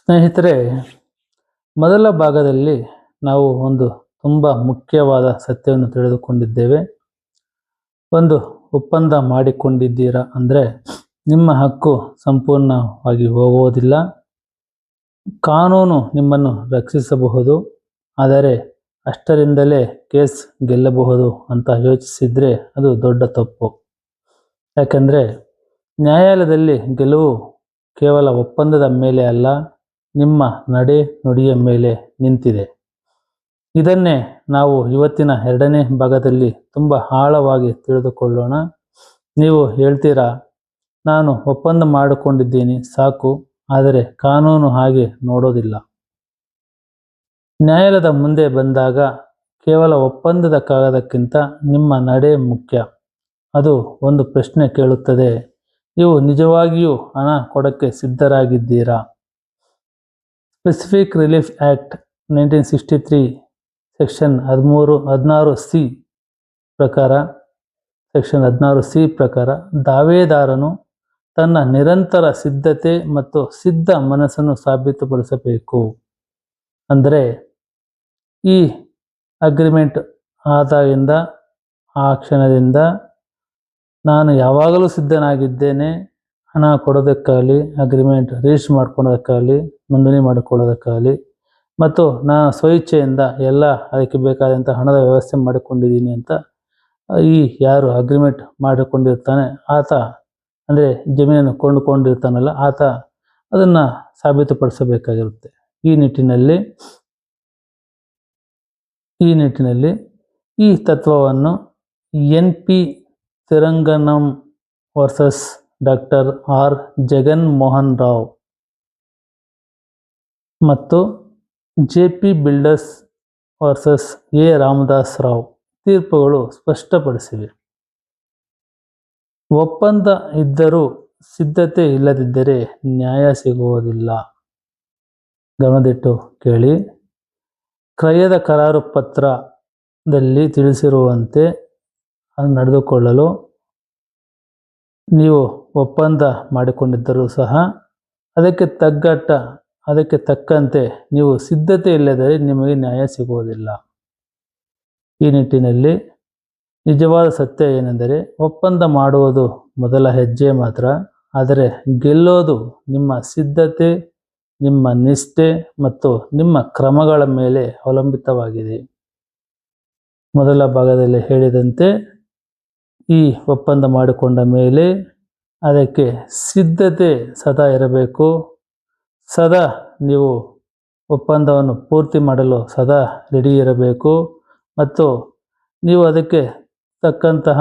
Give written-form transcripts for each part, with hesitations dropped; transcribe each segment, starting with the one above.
ಸ್ನೇಹಿತರೆ, ಮೊದಲ ಭಾಗದಲ್ಲಿ ನಾವು ಒಂದು ತುಂಬ ಮುಖ್ಯವಾದ ಸತ್ಯವನ್ನು ತಿಳಿದುಕೊಂಡಿದ್ದೇವೆ. ಒಂದು ಒಪ್ಪಂದ ಮಾಡಿಕೊಂಡಿದ್ದೀರಾ ಅಂದರೆ ನಿಮ್ಮ ಹಕ್ಕು ಸಂಪೂರ್ಣವಾಗಿ ಹೋಗುವುದಿಲ್ಲ. ಕಾನೂನು ನಿಮ್ಮನ್ನು ರಕ್ಷಿಸಬಹುದು, ಆದರೆ ಅಷ್ಟರಿಂದಲೇ ಕೇಸ್ ಗೆಲ್ಲಬಹುದು ಅಂತ ಯೋಚಿಸಿದರೆ ಅದು ದೊಡ್ಡ ತಪ್ಪು. ಯಾಕೆಂದರೆ ನ್ಯಾಯಾಲಯದಲ್ಲಿ ಗೆಲುವು ಕೇವಲ ಒಪ್ಪಂದದ ಮೇಲೆ ಅಲ್ಲ, ನಿಮ್ಮ ನಡೆ ನುಡಿಯ ಮೇಲೆ ನಿಂತಿದೆ. ಇದನ್ನೇ ನಾವು ಇವತ್ತಿನ ಎರಡನೇ ಭಾಗದಲ್ಲಿ ತುಂಬ ಆಳವಾಗಿ ತಿಳಿದುಕೊಳ್ಳೋಣ. ನೀವು ಹೇಳ್ತೀರಾ, ನಾನು ಒಪ್ಪಂದ ಮಾಡಿಕೊಂಡಿದ್ದೀನಿ ಸಾಕು, ಆದರೆ ಕಾನೂನು ಹಾಗೆ ನೋಡೋದಿಲ್ಲ. ನ್ಯಾಯಾಲಯದ ಮುಂದೆ ಬಂದಾಗ ಕೇವಲ ಒಪ್ಪಂದದ ಕಾಗದಕ್ಕಿಂತ ನಿಮ್ಮ ನಡೆ ಮುಖ್ಯ. ಅದು ಒಂದು ಪ್ರಶ್ನೆ ಕೇಳುತ್ತದೆ, ನೀವು ನಿಜವಾಗಿಯೂ ಹಣ ಕೊಡೋಕ್ಕೆ ಸಿದ್ಧರಾಗಿದ್ದೀರಾ? Specific relief act 1963 section 16C ಪ್ರಕಾರ ದಾವೇದಾರನು ತನ್ನ ನಿರಂತರ ಸಿದ್ಧತೆ ಮತ್ತು ಸಿದ್ಧ ಮನಸ್ಸನ್ನು ಸಾಬೀತುಪಡಿಸಬೇಕು. ಅಂದರೆ ಈ ಅಗ್ರಿಮೆಂಟ್ ಆದಾಗಿಂದ ಆ ಕ್ಷಣದಿಂದ ನಾನು ಯಾವಾಗಲೂ ಸಿದ್ಧನಾಗಿದ್ದೇನೆ, ಹಣ ಕೊಡೋದಕ್ಕಾಗಲಿ, ಅಗ್ರಿಮೆಂಟ್ ರಿಜಿಸ್ಟರ್ ಮಾಡ್ಕೊಳ್ಳೋದಕ್ಕಾಗಲಿ, ನೋಂದಣಿ ಮಾಡಿಕೊಳ್ಳೋದಕ್ಕಾಗಲಿ, ಮತ್ತು ನಾನು ಸ್ವಇಚ್ಛೆಯಿಂದ ಎಲ್ಲ ಅದಕ್ಕೆ ಬೇಕಾದಂಥ ಹಣದ ವ್ಯವಸ್ಥೆ ಮಾಡಿಕೊಂಡಿದ್ದೀನಿ ಅಂತ ಈ ಯಾರು ಅಗ್ರಿಮೆಂಟ್ ಮಾಡಿಕೊಂಡಿರ್ತಾನೆ ಆತ, ಅಂದರೆ ಜಮೀನನ್ನು ಕೊಂಡುಕೊಂಡಿರ್ತಾನಲ್ಲ ಆತ ಅದನ್ನು ಸಾಬೀತುಪಡಿಸಬೇಕಾಗಿರುತ್ತೆ. ಈ ನಿಟ್ಟಿನಲ್ಲಿ ಈ ತತ್ವವನ್ನು NP Thirugnanam versus doctor R Jaganmohan Rao ಮತ್ತು JP builders versus A Ramadas Rao ತೀರ್ಪುಗಳು ಸ್ಪಷ್ಟಪಡಿಸಿವೆ. ಒಪ್ಪಂದ ಇದ್ದರೂ ಸಿದ್ಧತೆ ಇಲ್ಲದಿದ್ದರೆ ನ್ಯಾಯ ಸಿಗುವುದಿಲ್ಲ. ಗಮನದಿಟ್ಟು ಕೇಳಿ. ಕ್ರಯದ ಕರಾರು ಪತ್ರದಲ್ಲಿ ತಿಳಿಸಿರುವಂತೆ ನಡೆದುಕೊಳ್ಳಲು ನೀವು ಒಪ್ಪಂದ ಮಾಡಿಕೊಂಡಿದ್ದರೂ ಸಹ ಅದಕ್ಕೆ ತಕ್ಕಂತೆ ನೀವು ಸಿದ್ಧತೆ ಇಲ್ಲದರೆ ನಿಮಗೆ ನ್ಯಾಯ ಸಿಗುವುದಿಲ್ಲ. ಈ ನಿಟ್ಟಿನಲ್ಲಿ ನಿಜವಾದ ಸತ್ಯ ಏನೆಂದರೆ, ಒಪ್ಪಂದ ಮಾಡುವುದು ಮೊದಲ ಹೆಜ್ಜೆ ಮಾತ್ರ, ಆದರೆ ಗೆಲ್ಲೋದು ನಿಮ್ಮ ಸಿದ್ಧತೆ, ನಿಮ್ಮ ನಿಷ್ಠೆ ಮತ್ತು ನಿಮ್ಮ ಕ್ರಮಗಳ ಮೇಲೆ ಅವಲಂಬಿತವಾಗಿದೆ. ಮೊದಲ ಭಾಗದಲ್ಲಿ ಹೇಳಿದಂತೆ ಈ ಒಪ್ಪಂದ ಮಾಡಿಕೊಂಡ ಮೇಲೆ ಅದಕ್ಕೆ ಸಿದ್ಧತೆ ಸದಾ ಇರಬೇಕು. ಸದಾ ನೀವು ಒಪ್ಪಂದವನ್ನು ಪೂರ್ತಿ ಮಾಡಲು ಸದಾ ರೆಡಿ ಇರಬೇಕು ಮತ್ತು ನೀವು ಅದಕ್ಕೆ ತಕ್ಕಂತಹ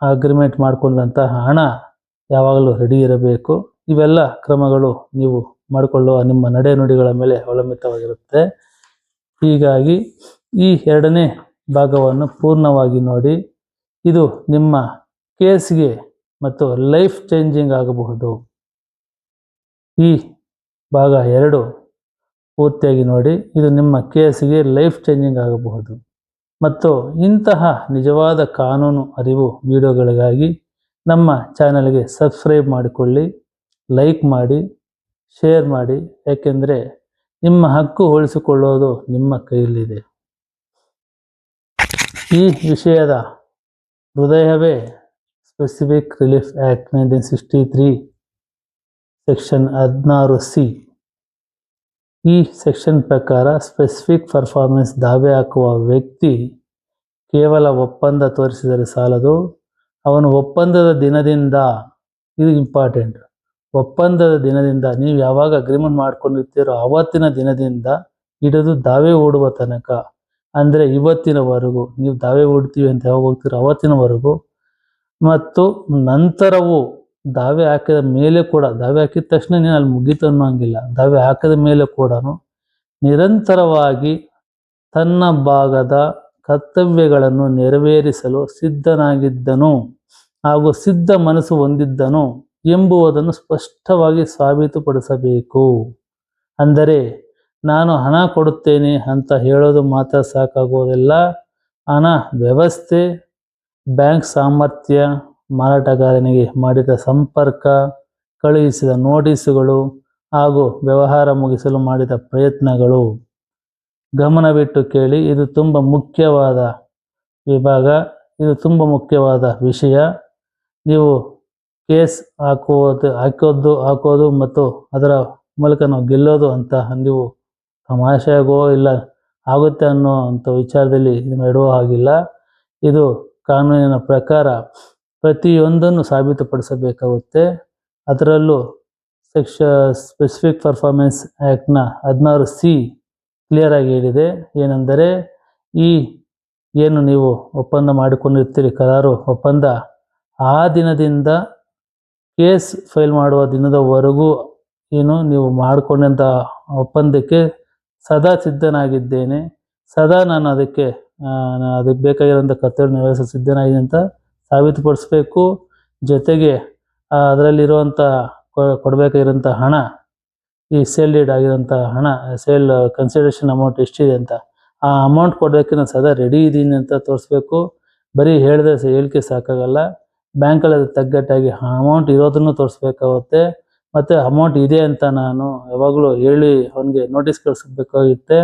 ಅಗ್ರಿಮೆಂಟ್ ಮಾಡಿಕೊಂಡಂತಹ ಹಣ ಯಾವಾಗಲೂ ರೆಡಿ ಇರಬೇಕು. ಇವೆಲ್ಲ ಕ್ರಮಗಳು ನೀವು ಮಾಡಿಕೊಳ್ಳುವ ನಿಮ್ಮ ನಡೆ ನುಡಿಗಳ ಮೇಲೆ ಅವಲಂಬಿತವಾಗಿರುತ್ತೆ. ಹೀಗಾಗಿ ಈ ಎರಡನೇ ಭಾಗವನ್ನು ಪೂರ್ಣವಾಗಿ ನೋಡಿ. ಇದು ನಿಮ್ಮ ಕೇಸ್ಗೆ ಮತ್ತು ಲೈಫ್ ಚೇಂಜಿಂಗ್ ಆಗಬಹುದು. ಈ ಭಾಗ 2 ಪೂರ್ತಿಯಾಗಿ ನೋಡಿ. ಇದು ನಿಮ್ಮ ಕೇಸ್ಗೆ ಲೈಫ್ ಚೇಂಜಿಂಗ್ ಆಗಬಹುದು. ಮತ್ತು ಇಂತಹ ನಿಜವಾದ ಕಾನೂನು ಅರಿವು ವಿಡಿಯೋಗಳಿಗಾಗಿ ನಮ್ಮ ಚಾನಲ್ಗೆ ಸಬ್ಸ್ಕ್ರೈಬ್ ಮಾಡಿಕೊಳ್ಳಿ, ಲೈಕ್ ಮಾಡಿ, ಶೇರ್ ಮಾಡಿ. ಯಾಕೆಂದರೆ ನಿಮ್ಮ ಹಕ್ಕು ಉಳಿಸಿಕೊಳ್ಳೋದು ನಿಮ್ಮ ಕೈಯಲ್ಲಿದೆ. ಈ ವಿಷಯದ ಹೃದಯವೇ specific relief act 1963 section 16C. ಈ ಸೆಕ್ಷನ್ ಪ್ರಕಾರ ಸ್ಪೆಸಿಫಿಕ್ ಪರ್ಫಾರ್ಮೆನ್ಸ್ ದಾವೆ ಹಾಕುವ ವ್ಯಕ್ತಿ ಕೇವಲ ಒಪ್ಪಂದ ತೋರಿಸಿದರೆ ಸಾಲದು, ಅವನು ಒಪ್ಪಂದದ ದಿನದಿಂದ, ಇದು ಇಂಪಾರ್ಟೆಂಟ್, ಒಪ್ಪಂದದ ದಿನದಿಂದ ನೀವು ಯಾವಾಗ ಅಗ್ರಿಮೆಂಟ್ ಮಾಡ್ಕೊಂಡಿರ್ತೀರೋ ಆವತ್ತಿನ ದಿನದಿಂದ ಹಿಡಿದು ದಾವೆ ಹೂಡುವ ತನಕ, ಅಂದರೆ ಇವತ್ತಿನವರೆಗೂ, ನೀವು ದಾವೆ ಹೂಡ್ತೀವಿ ಅಂತ ಯಾವಾಗ ಹೋಗ್ತೀರೋ ಅವತ್ತಿನವರೆಗೂ, ಮತ್ತು ನಂತರವೂ ದಾವೆ ಹಾಕಿದ ಮೇಲೆ ಕೂಡ, ದಾವೆ ಹಾಕಿದ ತಕ್ಷಣ ನೀನು ಅಲ್ಲಿ ಮುಗೀತು ಅನ್ನೋಂಗಿಲ್ಲ, ದಾವೆ ಹಾಕಿದ ಮೇಲೆ ಕೂಡ ನಿರಂತರವಾಗಿ ತನ್ನ ಭಾಗದ ಕರ್ತವ್ಯಗಳನ್ನು ನೆರವೇರಿಸಲು ಸಿದ್ಧನಾಗಿದ್ದನು ಹಾಗೂ ಸಿದ್ಧ ಮನಸ್ಸು ಹೊಂದಿದ್ದನು ಎಂಬುದನ್ನು ಸ್ಪಷ್ಟವಾಗಿ ಸಾಬೀತುಪಡಿಸಬೇಕು. ಅಂದರೆ ನಾನು ಹಣ ಕೊಡುತ್ತೇನೆ ಅಂತ ಹೇಳೋದು ಮಾತ್ರ ಸಾಕಾಗುವುದಿಲ್ಲ. ಹಣ ವ್ಯವಸ್ಥೆ, ಬ್ಯಾಂಕ್ ಸಾಮರ್ಥ್ಯ, ಮಾರಾಟಗಾರನಿಗೆ ಮಾಡಿದ ಸಂಪರ್ಕ, ಕಳುಹಿಸಿದ ನೋಟಿಸುಗಳು, ಹಾಗೂ ವ್ಯವಹಾರ ಮುಗಿಸಲು ಮಾಡಿದ ಪ್ರಯತ್ನಗಳು. ಗಮನವಿಟ್ಟು ಕೇಳಿ, ಇದು ತುಂಬ ಮುಖ್ಯವಾದ ವಿಭಾಗ, ಇದು ತುಂಬ ಮುಖ್ಯವಾದ ವಿಷಯ. ನೀವು ಕೇಸ್ ಹಾಕೋದು ಮತ್ತು ಅದರ ಮೂಲಕ ನಾವು ಗೆಲ್ಲೋದು ಅಂತ ನೀವು ತಮಾಷೆಗೋ ಇಲ್ಲ ಆಗುತ್ತೆ ಅನ್ನೋ ಅಂಥ ವಿಚಾರದಲ್ಲಿ ಇದನ್ನು ಇಡುವ ಹಾಗಿಲ್ಲ. ಇದು ಕಾನೂನಿನ ಪ್ರಕಾರ ಪ್ರತಿಯೊಂದನ್ನು ಸಾಬೀತುಪಡಿಸಬೇಕಾಗುತ್ತೆ. ಅದರಲ್ಲೂ ಸ್ಪೆಸಿಫಿಕ್ ಪರ್ಫಾರ್ಮೆನ್ಸ್ ಆ್ಯಕ್ಟ್ನ 16C ಕ್ಲಿಯರಾಗಿ ಹೇಳಿದೆ. ಏನೆಂದರೆ, ಏನು ನೀವು ಒಪ್ಪಂದ ಮಾಡಿಕೊಂಡಿರ್ತೀರಿ, ಕರಾರು ಒಪ್ಪಂದ, ಆ ದಿನದಿಂದ ಕೇಸ್ ಫೈಲ್ ಮಾಡುವ ದಿನದವರೆಗೂ ಏನು ನೀವು ಮಾಡಿಕೊಂಡಂಥ ಒಪ್ಪಂದಕ್ಕೆ ಸದಾ ಸಿದ್ಧನಾಗಿದ್ದೇನೆ, ಸದಾ ನಾನು ಅದಕ್ಕೆ ಬೇಕಾಗಿರೋಂಥ ಕರ್ತವ್ಯ ನಿರ್ವಹಿಸಲು ಸಿದ್ಧನಾಗಿದೆ ಅಂತ ಸಾಬೀತುಪಡಿಸ್ಬೇಕು. ಜೊತೆಗೆ ಅದರಲ್ಲಿರುವಂಥ ಕೊಡಬೇಕಾಗಿರೋಂಥ ಹಣ, ಈ ಸೇಲ್ ಡೀಡ್ ಆಗಿರೋಂಥ ಹಣ, ಸೇಲ್ ಕನ್ಸಿಡರೇಷನ್ ಅಮೌಂಟ್ ಎಷ್ಟಿದೆ ಅಂತ, ಆ ಅಮೌಂಟ್ ಕೊಡೋದಕ್ಕೆ ನಾನು ಸದಾ ರೆಡಿ ಇದ್ದೀನಿ ಅಂತ ತೋರಿಸ್ಬೇಕು. ಬರೀ ಹೇಳಿಕೆ ಸಾಕಾಗಲ್ಲ, ಬ್ಯಾಂಕಲ್ಲಿ ಅದು ತಗ್ಗಟ್ಟಾಗಿ ಅಮೌಂಟ್ ಇರೋದನ್ನು ತೋರಿಸ್ಬೇಕಾಗುತ್ತೆ. ಮತ್ತು ಅಮೌಂಟ್ ಇದೆ ಅಂತ ನಾನು ಯಾವಾಗಲೂ ಹೇಳಿ ಅವನಿಗೆ ನೋಟಿಸ್ ಕಳಿಸ್ಬೇಕಾಗುತ್ತೆ.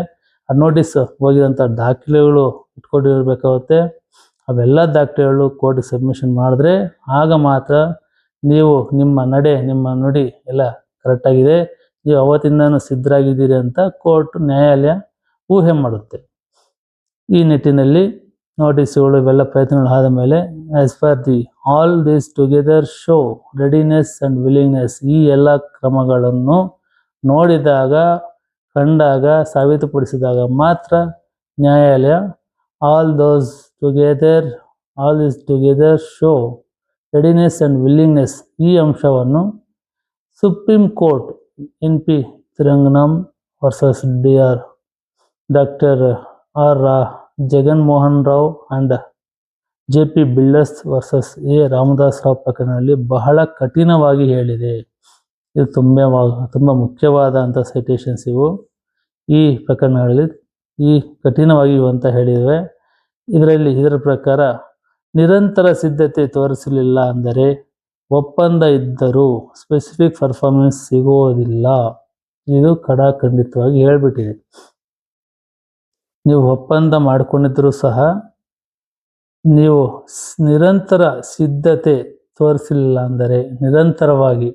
ಆ ನೋಟಿಸ್ ಹೋಗಿರೋಂಥ ದಾಖಲೆಗಳು ಇಟ್ಕೊಂಡಿರಬೇಕಾಗುತ್ತೆ. ಅವೆಲ್ಲ ದಾಖಲೆಗಳು ಕೋರ್ಟಿಗೆ ಸಬ್ಮಿಷನ್ ಮಾಡಿದ್ರೆ ಆಗ ಮಾತ್ರ ನೀವು ನಿಮ್ಮ ನಡೆ ನಿಮ್ಮ ನುಡಿ ಎಲ್ಲ ಕರೆಕ್ಟಾಗಿದೆ, ನೀವು ಅವತ್ತಿಂದನೂ ಸಿದ್ಧರಾಗಿದ್ದೀರಿ ಅಂತ ನ್ಯಾಯಾಲಯ ಊಹೆ ಮಾಡುತ್ತೆ. ಈ ನಿಟ್ಟಿನಲ್ಲಿ ನೋಟಿಸ್ಗಳು ಇವೆಲ್ಲ ಪ್ರಯತ್ನಗಳು ಆದ ಮೇಲೆ as per all this together show readiness and willingness, ಈ ಎಲ್ಲ ಕ್ರಮಗಳನ್ನು ನೋಡಿದಾಗ, ಕಂಡಾಗ, ಸಾಬೀತುಪಡಿಸಿದಾಗ ಮಾತ್ರ ನ್ಯಾಯಾಲಯ all this together show readiness and willingness ಈ ಅಂಶವನ್ನು supreme court NP Thiranganam versus Dr. R. Jaganmohan Rao and JP builders versus A. Ramadas Rao ಪ್ರಕರಣದಲ್ಲಿ ಬಹಳ ಕಠಿಣವಾಗಿ ಹೇಳಿದೆ. ಇದು ತುಂಬ ಮುಖ್ಯವಾದಂಥ ಸೈಟೇಷನ್ಸ್ ಇವು. ಈ ಪ್ರಕರಣಗಳಲ್ಲಿ ಕಠಿಣವಾಗಿ ಇವು ಅಂತ ಹೇಳಿವೆ. ಇದರ ಪ್ರಕಾರ ನಿರಂತರ ಸಿದ್ಧತೆ ತೋರಿಸಲಿಲ್ಲ ಅಂದರೆ ಒಪ್ಪಂದ ಇದ್ದರೂ ಸ್ಪೆಸಿಫಿಕ್ ಪರ್ಫಾರ್ಮೆನ್ಸ್ ಸಿಗೋದಿಲ್ಲ. ಇದು ಖಡಾಖಂಡಿತವಾಗಿ ಹೇಳ್ಬಿಟ್ಟಿದೆ. ನೀವು ಒಪ್ಪಂದ ಮಾಡಿಕೊಂಡಿದ್ರೂ ಸಹ ನೀವು ನಿರಂತರ ಸಿದ್ಧತೆ ತೋರಿಸಲಿಲ್ಲ ಅಂದರೆ, ನಿರಂತರವಾಗಿ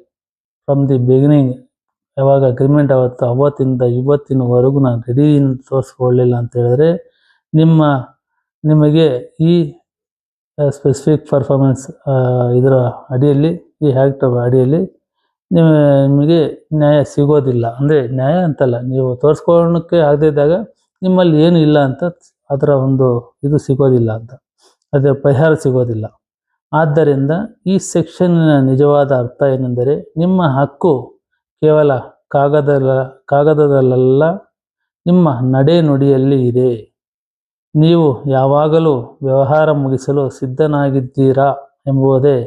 ಫ್ರಮ್ ದಿ ಬಿಗಿನಿಂಗ್ ಯಾವಾಗ ಅಗ್ರಿಮೆಂಟ್ ಆಗುತ್ತೋ ಅವತ್ತಿಂದ ಇವತ್ತಿನವರೆಗೂ ನಾನು ರೆಡಿ ತೋರಿಸ್ಕೊಳ್ಳಿಲ್ಲ ಅಂತ ಹೇಳಿದ್ರೆ ನಿಮಗೆ ಈ ಸ್ಪೆಸಿಫಿಕ್ ಪರ್ಫಾರ್ಮೆನ್ಸ್ ಇದರ ಅಡಿಯಲ್ಲಿ, ಈ ಆ್ಯಕ್ಟ್ ಅಡಿಯಲ್ಲಿ ನಿಮಗೆ ನ್ಯಾಯ ಸಿಗೋದಿಲ್ಲ. ಅಂದರೆ ನ್ಯಾಯ ಅಂತಲ್ಲ, ನೀವು ತೋರಿಸ್ಕೊಳ್ಳೋಕ್ಕೆ ಆಗದೇ ಇದ್ದಾಗ ನಿಮ್ಮಲ್ಲಿ ಏನು ಇಲ್ಲ ಅಂತ ಅದರ ಒಂದು ಇದು ಸಿಗೋದಿಲ್ಲ ಅಂತ, ಅದರ ಪರಿಹಾರ ಸಿಗೋದಿಲ್ಲ. ಆದ್ದರಿಂದ ಈ ಸೆಕ್ಷನ್ನಿನ ನಿಜವಾದ ಅರ್ಥ ಏನೆಂದರೆ, ನಿಮ್ಮ ಹಕ್ಕು ಕೇವಲ ಕಾಗದದಲ್ಲ, ನಿಮ್ಮ ನಡೆ ನುಡಿಯಲ್ಲಿ ಇದೆ. ನೀವು ಯಾವಾಗಲೂ ವ್ಯವಹಾರ ಮುಗಿಸಲು ಸಿದ್ಧನಾಗಿದ್ದೀರಾ ಎಂಬುದೇ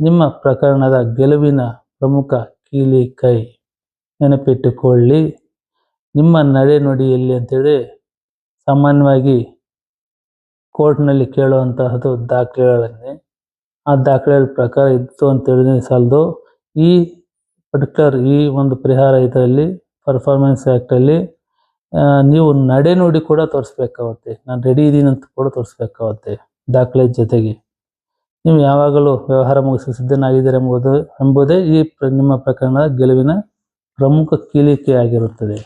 ನಿಮ್ಮ ಪ್ರಕರಣದ ಗೆಲುವಿನ ಪ್ರಮುಖ ಕೀಲಿಕೈ. ನೆನಪಿಟ್ಟುಕೊಳ್ಳಿ, ನಿಮ್ಮ ನಡೆ ನುಡಿಯಲ್ಲಿ ಅಂತೇಳಿ ಸಾಮಾನ್ಯವಾಗಿ ಕೋರ್ಟ್ನಲ್ಲಿ ಕೇಳುವಂತಹದ್ದು ದಾಖಲೆಗಳನ್ನೇ. ಆ ದಾಖಲೆಗಳ ಪ್ರಕಾರ ಇತ್ತು ಅಂತೇಳಿದ್ರೆ ಸಾಲದು. ಈ ಒಂದು ಪರಿಹಾರ ಇದರಲ್ಲಿ ಪರ್ಫಾರ್ಮೆನ್ಸ್ ಆ್ಯಕ್ಟಲ್ಲಿ ನೀವು ನಡೆ ನುಡಿ ಕೂಡ ತೋರಿಸ್ಬೇಕಾಗುತ್ತೆ. ನಾನು ರೆಡಿ ಇದ್ದೀನಿ ಅಂತ ಕೂಡ ತೋರಿಸ್ಬೇಕಾಗುತ್ತೆ ದಾಖಲೆ ಜೊತೆಗೆ. ನೀವು ಯಾವಾಗಲೂ ವ್ಯವಹಾರ ಮುಗಿಸಲು ಸಿದ್ಧನಾಗಿದ್ದೀರ ಎಂಬುದೇ ನಿಮ್ಮ ಪ್ರಕರಣದ ಗೆಲುವಿನ ಪ್ರಮುಖ ಕೀಲಿಕೆಯಾಗಿರುತ್ತದೆ.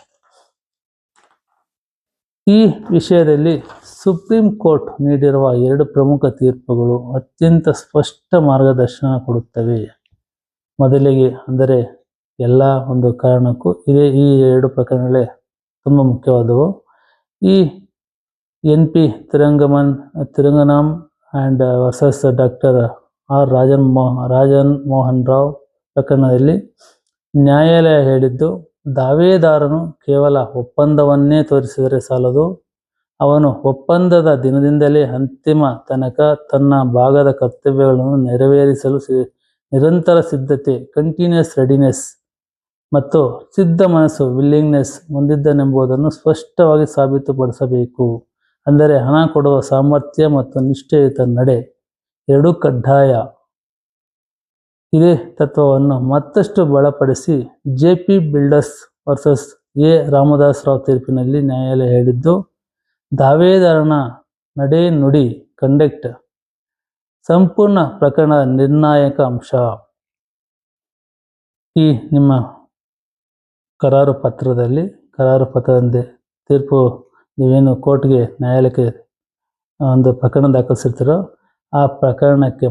ಈ ವಿಷಯದಲ್ಲಿ ಸುಪ್ರೀಂ ಕೋರ್ಟ್ ನೀಡಿರುವ 2 ಪ್ರಮುಖ ತೀರ್ಪುಗಳು ಅತ್ಯಂತ ಸ್ಪಷ್ಟ ಮಾರ್ಗದರ್ಶನ ಕೊಡುತ್ತವೆ. ಮೊದಲಿಗೆ ಅಂದರೆ ಎಲ್ಲ ಒಂದು ಕಾರಣಕ್ಕೂ ಈ 2 ಪ್ರಕರಣಗಳೇ ತುಂಬ ಮುಖ್ಯವಾದವು. ಈ NP Thirugnanam and versus Dr. R. Rajan Mohan Rao ಪ್ರಕರಣದಲ್ಲಿ ನ್ಯಾಯಾಲಯ ಹೇಳಿದ್ದು, ದಾವೇದಾರನು ಕೇವಲ ಒಪ್ಪಂದವನ್ನೇ ತೋರಿಸಿದರೆ ಸಾಲದು, ಅವನು ಒಪ್ಪಂದದ ದಿನದಿಂದಲೇ ಅಂತಿಮ ತನಕ ತನ್ನ ಭಾಗದ ಕರ್ತವ್ಯಗಳನ್ನು ನೆರವೇರಿಸಲು ನಿರಂತರ ಸಿದ್ಧತೆ ಕಂಟಿನ್ಯೂಸ್ ರೆಡಿನೆಸ್ ಮತ್ತು ಸಿದ್ಧ ಮನಸ್ಸು ವಿಲ್ಲಿಂಗ್ನೆಸ್ ಹೊಂದಿದ್ದನೆಂಬುದನ್ನು ಸ್ಪಷ್ಟವಾಗಿ ಸಾಬೀತುಪಡಿಸಬೇಕು. ಅಂದರೆ ಹಣ ಕೊಡುವ ಸಾಮರ್ಥ್ಯ ಮತ್ತು ನಿಷ್ಠೆಯುತ ನಡೆ ಎರಡೂ ಕಡ್ಡಾಯ. ಇದೇ ತತ್ವವನ್ನು ಮತ್ತಷ್ಟು ಬಲಪಡಿಸಿ J P. Builders versus A. Ramadas Rao ತೀರ್ಪಿನಲ್ಲಿ ನ್ಯಾಯಾಲಯ ಹೇಳಿದ್ದು, ದಾವೇದಾರನ ನಡೆ ನುಡಿ ಕಂಡಕ್ಟ್ ಸಂಪೂರ್ಣ ಪ್ರಕರಣದ ನಿರ್ಣಾಯಕ ಅಂಶ. ಈ ನಿಮ್ಮ ಕರಾರು ಪತ್ರದಂತೆ ತೀರ್ಪು ನೀವೇನು ಕೋರ್ಟ್ಗೆ ನ್ಯಾಯಾಲಯಕ್ಕೆ ಒಂದು ಪ್ರಕರಣ ದಾಖಲಿಸಿರ್ತೀರೋ ಆ ಪ್ರಕರಣಕ್ಕೆ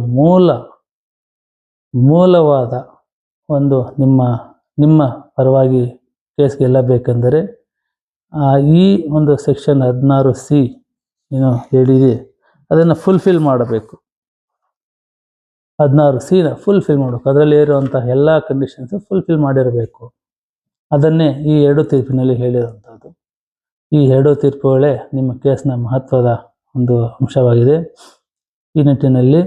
ಮೂಲವಾದ ಒಂದು ನಿಮ್ಮ ಪರವಾಗಿ ಕೇಸ್ ಗೆಲ್ಲಬೇಕೆಂದರೆ ಈ ಒಂದು ಸೆಕ್ಷನ್ 16C ಏನು ಹೇಳಿದೆ ಅದನ್ನು ಫುಲ್ಫಿಲ್ ಮಾಡಬೇಕು. 16C ಫುಲ್ಫಿಲ್ ಮಾಡಬೇಕು. ಅದರಲ್ಲಿ ಇರುವಂತಹ ಎಲ್ಲ ಕಂಡೀಷನ್ಸ್ ಫುಲ್ಫಿಲ್ ಮಾಡಿರಬೇಕು. ಅದನ್ನೇ ಈ 2 ತೀರ್ಪಿನಲ್ಲಿ ಹೇಳಿರುವಂಥದ್ದು. ಈ 2 ತೀರ್ಪುಗಳೇ ನಿಮ್ಮ ಕೇಸ್ನ ಮಹತ್ವದ ಒಂದು ಅಂಶವಾಗಿದೆ. ಈ ನಿಟ್ಟಿನಲ್ಲಿ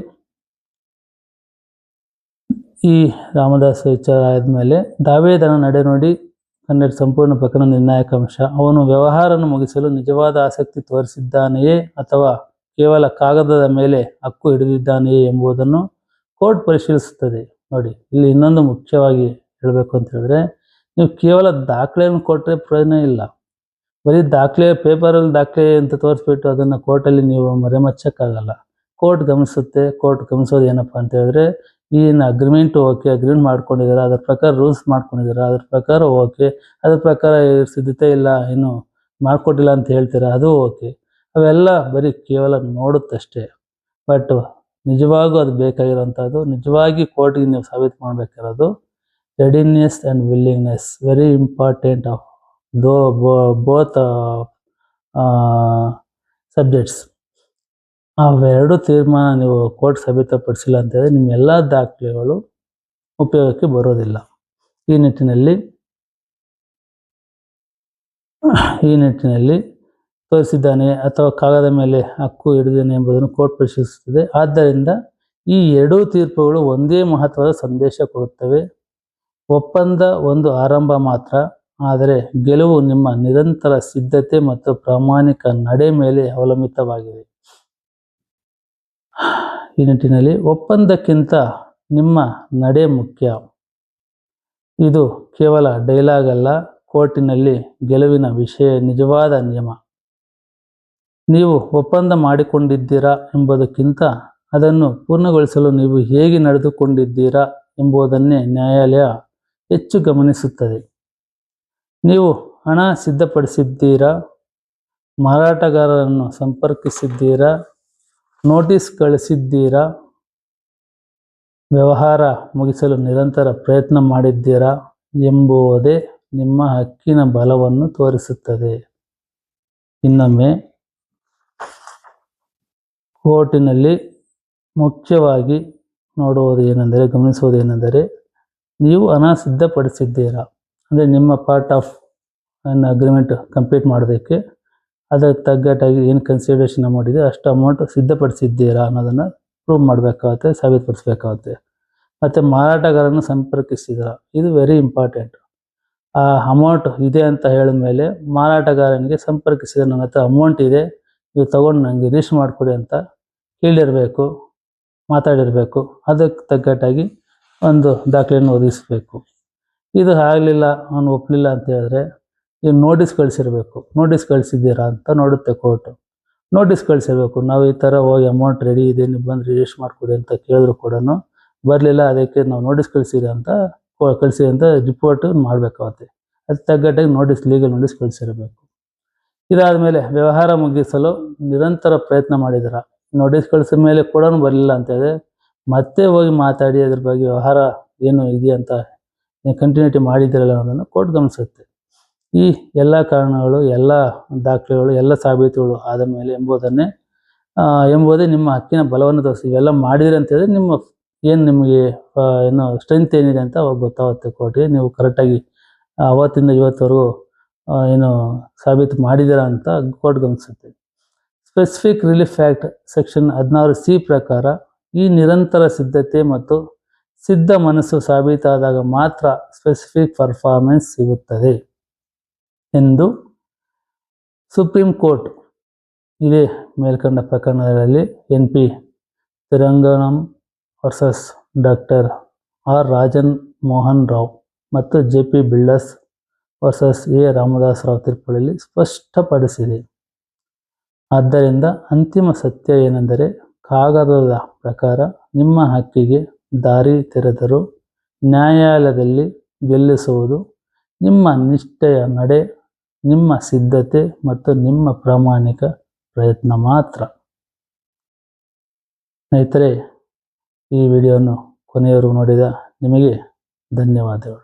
ಈ ರಾಮದಾಸ್ ವಿಚಾರ ಆದಮೇಲೆ ದಾವೇದನ ನಡೆನುಡಿ ಕಂಡಕ್ಟ್ ಸಂಪೂರ್ಣ ಪ್ರಕರಣ ನಿರ್ಣಾಯಕ ಅಂಶ. ಅವನು ವ್ಯವಹಾರವನ್ನು ಮುಗಿಸಲು ನಿಜವಾದ ಆಸಕ್ತಿ ತೋರಿಸಿದ್ದಾನೆಯೇ ಅಥವಾ ಕೇವಲ ಕಾಗದದ ಮೇಲೆ ಹಕ್ಕು ಹಿಡಿದಿದ್ದಾನೆಯೇ ಎಂಬುದನ್ನು ಕೋರ್ಟ್ ಪರಿಶೀಲಿಸುತ್ತದೆ. ನೋಡಿ, ಇಲ್ಲಿ ಇನ್ನೊಂದು ಮುಖ್ಯವಾಗಿ ಹೇಳಬೇಕು ಅಂತ ಹೇಳಿದ್ರೆ, ನೀವು ಕೇವಲ ದಾಖಲೆಯನ್ನು ಕೊಟ್ಟರೆ ಪ್ರಯೋಜನ ಇಲ್ಲ. ಬರೀ ಪೇಪರಲ್ಲಿ ದಾಖಲೆ ಅಂತ ತೋರಿಸ್ಬಿಟ್ಟು ಅದನ್ನು ಕೋರ್ಟಲ್ಲಿ ನೀವು ಮರೆಮಚ್ಚಕ್ಕಾಗಲ್ಲ. ಕೋರ್ಟ್ ಗಮನಿಸೋದು ಏನಪ್ಪ ಅಂತ ಹೇಳಿದ್ರೆ, ಏನು ಅಗ್ರಿಮೆಂಟ್ ಅಗ್ರಿಮೆಂಟ್ ಮಾಡ್ಕೊಂಡಿದ್ದಾರೆ, ಅದ್ರ ಪ್ರಕಾರ ರೂಲ್ಸ್ ಮಾಡ್ಕೊಂಡಿದ್ದಾರೆ, ಅದ್ರ ಪ್ರಕಾರ ಓಕೆ, ಅದ್ರ ಪ್ರಕಾರ ಸಿದ್ಧತೆ ಇಲ್ಲ, ಇನ್ನು ಮಾಡಿಕೊಟ್ಟಿಲ್ಲ ಅಂತ ಹೇಳ್ತೀರಾ, ಅದು ಓಕೆ. ಅವೆಲ್ಲ ಬರೀ ಕೇವಲ ನೋಡುತ್ತಷ್ಟೇ. ಬಟ್ ನಿಜವಾಗೂ ಅದು ಬೇಕಾಗಿರೋಂಥದ್ದು, ನಿಜವಾಗಿ ಕೋರ್ಟ್ಗೆ ನೀವು ಸಾಬೀತು ಮಾಡಬೇಕಿರೋದು readiness and willingness, very important of both subjects. ಅವೆರಡು ತೀರ್ಮಾನ ನೀವು ಕೋರ್ಟ್ ಸಾಬೀತುಪಡಿಸಿಲ್ಲ ಅಂತ ಹೇಳಿದ್ರೆ ನಿಮ್ಮ ಎಲ್ಲ ದಾಖಲೆಗಳು ಉಪಯೋಗಕ್ಕೆ ಬರೋದಿಲ್ಲ. ಈ ನಿಟ್ಟಿನಲ್ಲಿ ತೋರಿಸಿದ್ದಾನೆ ಅಥವಾ ಕಾಗದ ಮೇಲೆ ಹಕ್ಕು ಹಿಡಿದೇನೆ ಎಂಬುದನ್ನು ಕೋರ್ಟ್ ಪರಿಶೀಲಿಸುತ್ತದೆ. ಆದ್ದರಿಂದ ಈ 2 ತೀರ್ಪುಗಳು ಒಂದೇ ಮಹತ್ವದ ಸಂದೇಶ ಕೊಡುತ್ತವೆ. ಒಪ್ಪಂದ ಒಂದು ಆರಂಭ ಮಾತ್ರ, ಆದರೆ ಗೆಲುವು ನಿಮ್ಮ ನಿರಂತರ ಸಿದ್ಧತೆ ಮತ್ತು ಪ್ರಾಮಾಣಿಕ ನಡೆ ಮೇಲೆ ಅವಲಂಬಿತವಾಗಿದೆ. ಈ ನಿಟ್ಟಿನಲ್ಲಿ ಒಪ್ಪಂದಕ್ಕಿಂತ ನಿಮ್ಮ ನಡೆ ಮುಖ್ಯ. ಇದು ಕೇವಲ ಡೈಲಾಗ್ ಅಲ್ಲ, ಕೋರ್ಟಿನಲ್ಲಿ ಗೆಲುವಿನ ನಿಜವಾದ ನಿಯಮ. ನೀವು ಒಪ್ಪಂದ ಮಾಡಿಕೊಂಡಿದ್ದೀರಾ ಎಂಬುದಕ್ಕಿಂತ ಅದನ್ನು ಪೂರ್ಣಗೊಳಿಸಲು ನೀವು ಹೇಗೆ ನಡೆದುಕೊಂಡಿದ್ದೀರಾ ಎಂಬುದನ್ನೇ ನ್ಯಾಯಾಲಯ ಹೆಚ್ಚು ಗಮನಿಸುತ್ತದೆ. ನೀವು ಹಣ ಸಿದ್ಧಪಡಿಸಿದ್ದೀರಾ, ಮಾರಾಟಗಾರರನ್ನು ಸಂಪರ್ಕಿಸಿದ್ದೀರಾ, ನೋಟಿಸ್ ಕಳಿಸಿದ್ದೀರಾ, ವ್ಯವಹಾರ ಮುಗಿಸಲು ನಿರಂತರ ಪ್ರಯತ್ನ ಮಾಡಿದ್ದೀರಾ ಎಂಬುದೇ ನಿಮ್ಮ ಹಕ್ಕಿನ ಬಲವನ್ನು ತೋರಿಸುತ್ತದೆ. ಇನ್ನೊಮ್ಮೆ, ಕೋರ್ಟಿನಲ್ಲಿ ಮುಖ್ಯವಾಗಿ ಗಮನಿಸುವುದೇನೆಂದರೆ ನೀವು ಹಣ ಸಿದ್ಧಪಡಿಸಿದ್ದೀರಾ, ಅಂದರೆ ನಿಮ್ಮ ಪಾರ್ಟ್ ಆಫ್ ಅಗ್ರಿಮೆಂಟ್ ಕಂಪ್ಲೀಟ್ ಮಾಡೋದಕ್ಕೆ ಅದಕ್ಕೆ ತಗ್ಗಟ್ಟಾಗಿ ಏನು ಕನ್ಸಿಡರೇಷನ್ ಅಮೌಂಟ್ ಇದೆ ಅಷ್ಟು ಅಮೌಂಟ್ ಸಿದ್ಧಪಡಿಸಿದ್ದೀರಾ ಅನ್ನೋದನ್ನು ಪ್ರೂವ್ ಮಾಡಬೇಕಾಗುತ್ತೆ, ಸಾಬೀತುಪಡಿಸಬೇಕಾಗುತ್ತೆ. ಮತ್ತು ಮಾರಾಟಗಾರನ್ನು ಸಂಪರ್ಕಿಸಿದ್ದೀರಾ, ಇದು ವೆರಿ ಇಂಪಾರ್ಟೆಂಟ್. ಆ ಅಮೌಂಟ್ ಇದೆ ಅಂತ ಹೇಳಿದ ಮೇಲೆ ಮಾರಾಟಗಾರನಿಗೆ ಸಂಪರ್ಕಿಸಿದ, ನನ್ನ ಹತ್ರ ಅಮೌಂಟ್ ಇದೆ, ನೀವು ತೊಗೊಂಡು ನನಗೆ ರಿಜಿಸ್ಟರ್ ಮಾಡಿಕೊಡಿ ಅಂತ ಹೇಳಿರಬೇಕು, ಮಾತಾಡಿರಬೇಕು. ಅದಕ್ಕೆ ತಗ್ಗಟ್ಟಾಗಿ ಒಂದು ದಾಖಲೆಯನ್ನು ಒದಗಿಸಬೇಕು. ಇದು ಆಗಲಿಲ್ಲ, ಅವನು ಒಪ್ಪಲಿಲ್ಲ ಅಂತ ಹೇಳಿದ್ರೆ ನೀವು ನೋಟಿಸ್ ಕಳಿಸಿರಬೇಕು. ನೋಟಿಸ್ ಕಳಿಸಿದ್ದೀರಾ ಅಂತ ನೋಡುತ್ತೆ ಕೋರ್ಟು. ನೋಟಿಸ್ ಕಳಿಸಿರ್ಬೇಕು, ನಾವು ಈ ಥರ ಹೋಗಿ ಅಮೌಂಟ್ ರೆಡಿ ಇದೆ, ನೀವು ಬಂದು ರಿಜಿಸ್ಟರ್ ಮಾಡಿಕೊಡಿ ಅಂತ ಕೇಳಿದ್ರು ಕೂಡ ಬರಲಿಲ್ಲ, ಅದಕ್ಕೆ ನಾವು ನೋಟಿಸ್ ಕಳಿಸಿ ಅಂತ ರಿಪೋರ್ಟ್ ಮಾಡಬೇಕಾಗುತ್ತೆ. ಅದಕ್ಕೆ ತಗ್ಗಟ್ಟಾಗಿ ಲೀಗಲ್ ನೋಟಿಸ್ ಕಳಿಸಿರಬೇಕು. ಇದಾದ ಮೇಲೆ ವ್ಯವಹಾರ ಮುಗಿಸಲು ನಿರಂತರ ಪ್ರಯತ್ನ ಮಾಡಿದ್ದೀರಾ, ನೋಟಿಸ್ ಕಳಿಸಿದ ಮೇಲೆ ಕೂಡ ಬರಲಿಲ್ಲ ಅಂತೇಳಿ ಮತ್ತೆ ಹೋಗಿ ಮಾತಾಡಿ ಅದ್ರ ಬಗ್ಗೆ ವ್ಯವಹಾರ ಏನು ಇದೆಯಂತ ಕಂಟಿನ್ಯೂಟಿ ಮಾಡಿದ್ದೀರಲ್ಲ ಅನ್ನೋದನ್ನು ಕೋರ್ಟ್ ಗಮನಿಸುತ್ತೆ. ಈ ಎಲ್ಲ ಕಾರಣಗಳು, ಎಲ್ಲ ದಾಖಲೆಗಳು, ಎಲ್ಲ ಸಾಬೀತುಗಳು ಆದ ಮೇಲೆ ಎಂಬುದೇ ನಿಮ್ಮ ಹಕ್ಕಿನ ಬಲವನ್ನು ತೋರಿಸಿ. ಇವೆಲ್ಲ ಮಾಡಿದ್ರಿ ಅಂತೇಳಿದ್ರೆ ನಿಮಗೆ ಸ್ಟ್ರೆಂತ್ ಏನಿದೆ ಅಂತ ಅವಾಗ ಗೊತ್ತಾಗುತ್ತೆ ಕೋರ್ಟ್ಗೆ. ನೀವು ಕರೆಕ್ಟಾಗಿ ಅವತ್ತಿಂದ ಇವತ್ತವರೆಗೂ ಸಾಬೀತು ಮಾಡಿದ್ದೀರಾ ಅಂತ ಕೋರ್ಟ್ ಗಮನಿಸುತ್ತೆ. Specific relief act section 16C ಪ್ರಕಾರ ಈ ನಿರಂತರ ಸಿದ್ಧತೆ ಮತ್ತು ಸಿದ್ಧ ಮನಸ್ಸು ಸಾಬೀತಾದಾಗ ಮಾತ್ರ ಸ್ಪೆಸಿಫಿಕ್ ಪರ್ಫಾರ್ಮೆನ್ಸ್ ಸಿಗುತ್ತದೆ ಎಂದು ಸುಪ್ರೀಂ ಕೋರ್ಟ್ ಇದೇ ಮೇಲ್ಕಂಡ ಪ್ರಕರಣಗಳಲ್ಲಿ NP Thirugnanam versus doctor R Rajan Mohan Rao ಮತ್ತು JP builders versus A Ramadas Rao ತೀರ್ಪುಗಳಲ್ಲಿ ಸ್ಪಷ್ಟಪಡಿಸಿದೆ. ಆದ್ದರಿಂದ ಅಂತಿಮ ಸತ್ಯ ಏನೆಂದರೆ, ಕಾಗದದ ಪ್ರಕಾರ ನಿಮ್ಮ ಹಕ್ಕಿಗೆ ದಾರಿ ತೆರೆದರೂ ನ್ಯಾಯಾಲಯದಲ್ಲಿ ಗೆಲ್ಲಿಸುವುದು ನಿಮ್ಮ ನಿಷ್ಠೆಯ ನಡೆ, ನಿಮ್ಮ ಸಿದ್ಧತೆ ಮತ್ತು ನಿಮ್ಮ ಪ್ರಾಮಾಣಿಕ ಪ್ರಯತ್ನ ಮಾತ್ರ. ಸ್ನೇಹಿತರೆ, ಈ ವಿಡಿಯೋವನ್ನು ಕೊನೆಯವರೆಗೂ ನೋಡಿದ ನಿಮಗೆ ಧನ್ಯವಾದಗಳು.